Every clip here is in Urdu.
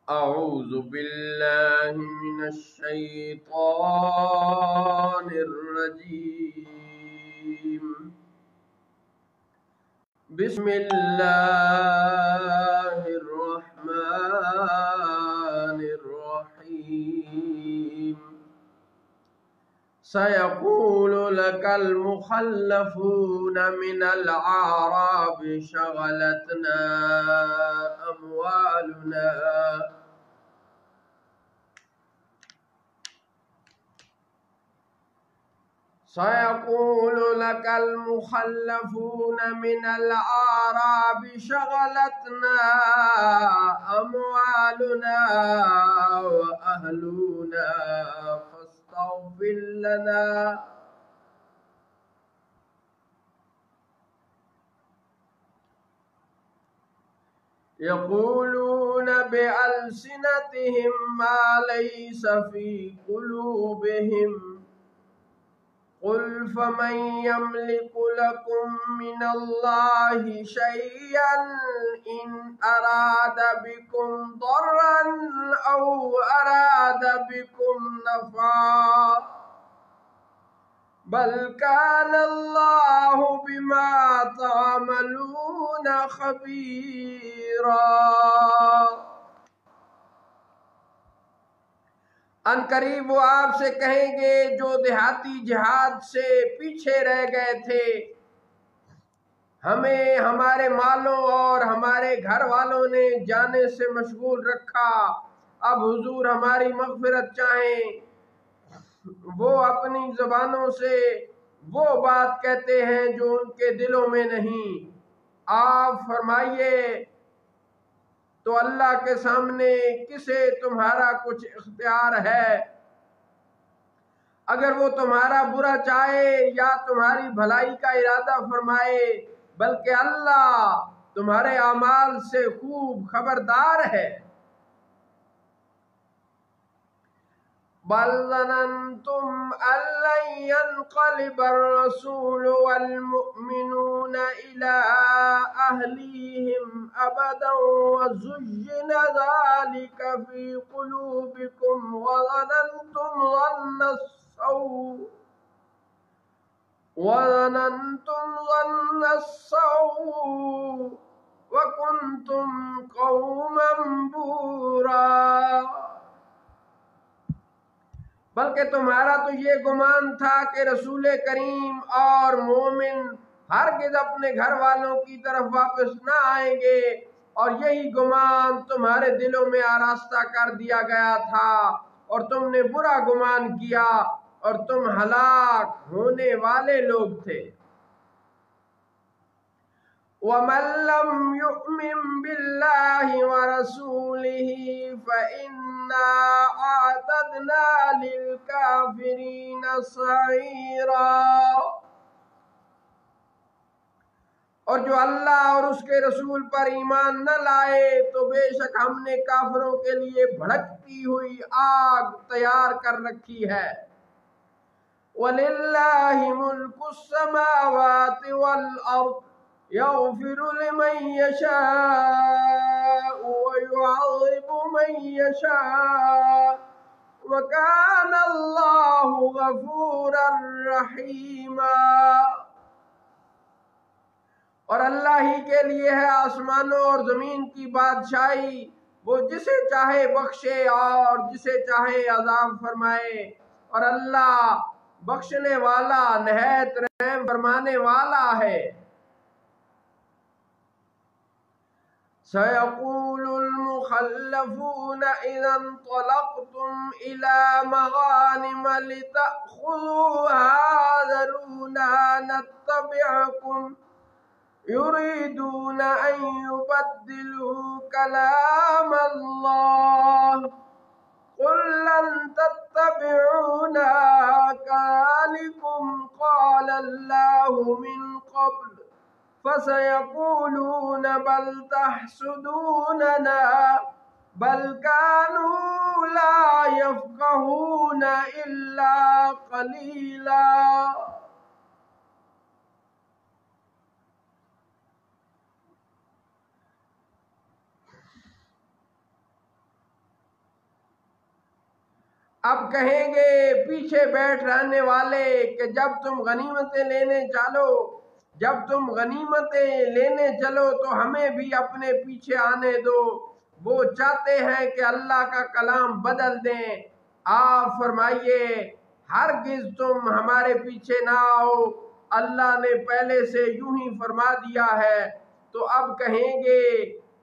أعوذ بالله من الشيطان الرجيم. بسم الله الرحمن الرحيم. سيقول لك المخلفون من الأعراب شغلتنا أموالنا سيقول لك المخلفون من الأعراب شغلتنا أموالنا وأهلنا فاستغفر لنا. يقولون بألسنتهم ما ليس في قلوبهم قل فمن يملك لكم من الله شيئا إن أراد بكم ضرا أو أراد بكم نفعا بل كان الله بما تعملون خبيرا. ان قریب وہ آپ سے کہیں گے جو دیہاتی جہاد سے پیچھے رہ گئے تھے، ہمیں ہمارے مالوں اور ہمارے گھر والوں نے جانے سے مشغول رکھا، اب حضور ہماری مغفرت چاہیں. وہ اپنی زبانوں سے وہ بات کہتے ہیں جو ان کے دلوں میں نہیں. آپ فرمائیے تو اللہ کے سامنے کسے تمہارا کچھ اختیار ہے؟ اگر وہ تمہارا برا چاہے یا تمہاری بھلائی کا ارادہ فرمائے، بلکہ اللہ تمہارے اعمال سے خوب خبردار ہے. بل ظننتم أن لن ينقلب الرسول والمؤمنون إلى أهليهم أبدا وزين ذلك في قلوبكم وظننتم ظن السوء وكنتم قوما بورا. بلکہ تمہارا تو یہ گمان تھا کہ رسول کریم اور مومن ہرگز اپنے گھر والوں کی طرف واپس نہ آئیں گے، اور یہی گمان تمہارے دلوں میں آراستہ کر دیا گیا تھا اور تم نے برا گمان کیا اور تم ہلاک ہونے والے لوگ تھے. وَمَن لَّمْ يُؤْمِن بِاللَّهِ وَرَسُولِهِ فَإِنَّا أَعْتَدْنَا لِلْكَافِرِينَ سَعِيرًا. اور جو اللہ اور اس کے رسول پر ایمان نہ لائے تو بے شک ہم نے کافروں کے لیے بھڑکتی ہوئی آگ تیار کر رکھی ہے. وَلِلَّهِ مُلْكُ السَّمَاوَاتِ وَالْأَرْضِ يغفر لمن يشاء ويعذب من يشاء وكان الله غفورا رحيما. اور اللہ ہی کے لیے ہے آسمانوں اور زمین کی بادشاہی، وہ جسے چاہے بخشے اور جسے چاہے عذاب فرمائے، اور اللہ بخشنے والا نہایت رحم فرمانے والا ہے. سيقول المخلفون إذا انطلقتم إلى مغانم لتأخذوها ذرونا نتبعكم يريدون أن يبدلوا كلام الله قل لن تتبعونا كذلكم قال الله من قبل فسيقولون بل تحسدوننا بل كانوا لا يفقهون إلا قليلا. اب کہیں گے پیچھے بیٹھ رہنے والے کہ جب تم غنیمتیں لینے چلو تو ہمیں بھی اپنے پیچھے آنے دو۔ وہ چاہتے ہیں کہ اللہ کا کلام بدل دیں۔ آپ فرمائیے ہرگز تم ہمارے پیچھے نہ آؤ، اللہ نے پہلے سے یوں ہی فرما دیا ہے۔ تو اب کہیں گے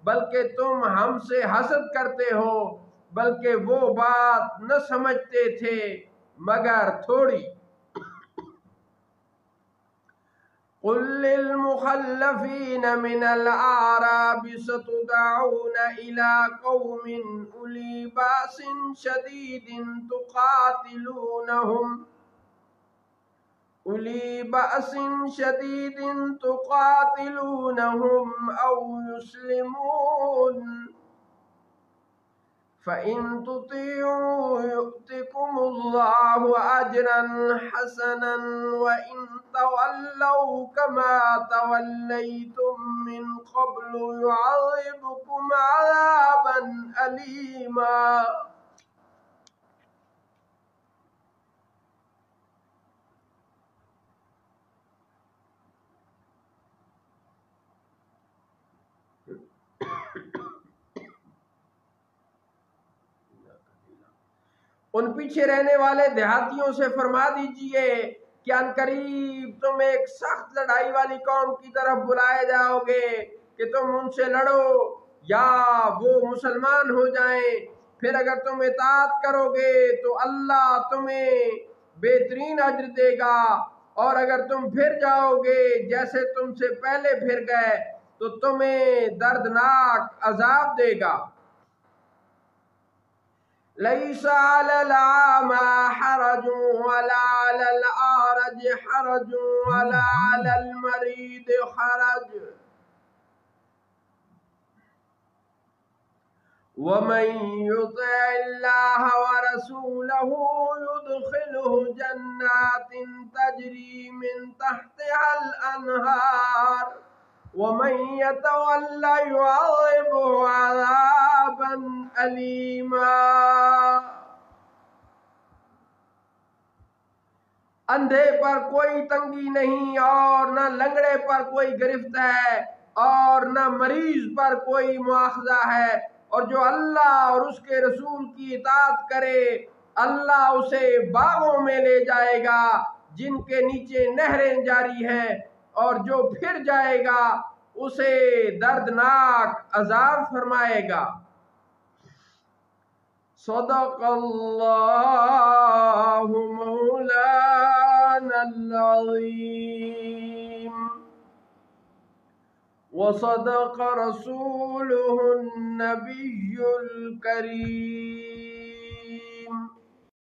بلکہ تم ہم سے حسد کرتے ہو، بلکہ وہ بات نہ سمجھتے تھے مگر تھوڑی۔ قل للمخلفين من الأعراب ستدعون إلى قوم أولي بأس شديد تقاتلونهم أو يسلمون فإن تطيعوا يؤتكم الله أجرا حسنا وإن تولوا كما توليتم من قبل يعذبكم عذابا أليما۔ ان پیچھے رہنے والے دیہاتیوں سے فرما دیجئے کہ عنقریب تم ایک سخت لڑائی والی قوم کی طرف بلائے جاؤ گے کہ تم ان سے لڑو یا وہ مسلمان ہو جائیں، پھر اگر تم اطاعت کرو گے تو اللہ تمہیں بہترین اجر دے گا، اور اگر تم پھر جاؤ گے جیسے تم سے پہلے پھر گئے تو تمہیں دردناک عذاب دے گا۔ ليس على الأعمى حرج ولا على الأعرج حرج ولا على المريض حرج ومن يطع الله ورسوله يدخله جنات تجري من تحتها الأنهار ومن يتولى يعذبه عذابا أليما۔ اندھے پر کوئی تنگی نہیں اور نہ لنگڑے پر کوئی گرفت ہے اور نہ مریض پر کوئی مواخذہ ہے، اور جو اللہ اور اس کے رسول کی اطاعت کرے اللہ اسے باغوں میں لے جائے گا جن کے نیچے نہریں جاری ہیں، اور جو پھر جائے گا اسے دردناک عذاب فرمائے گا۔ صدق اللہ مولانا العظیم وصدق رسوله النبی الکریم۔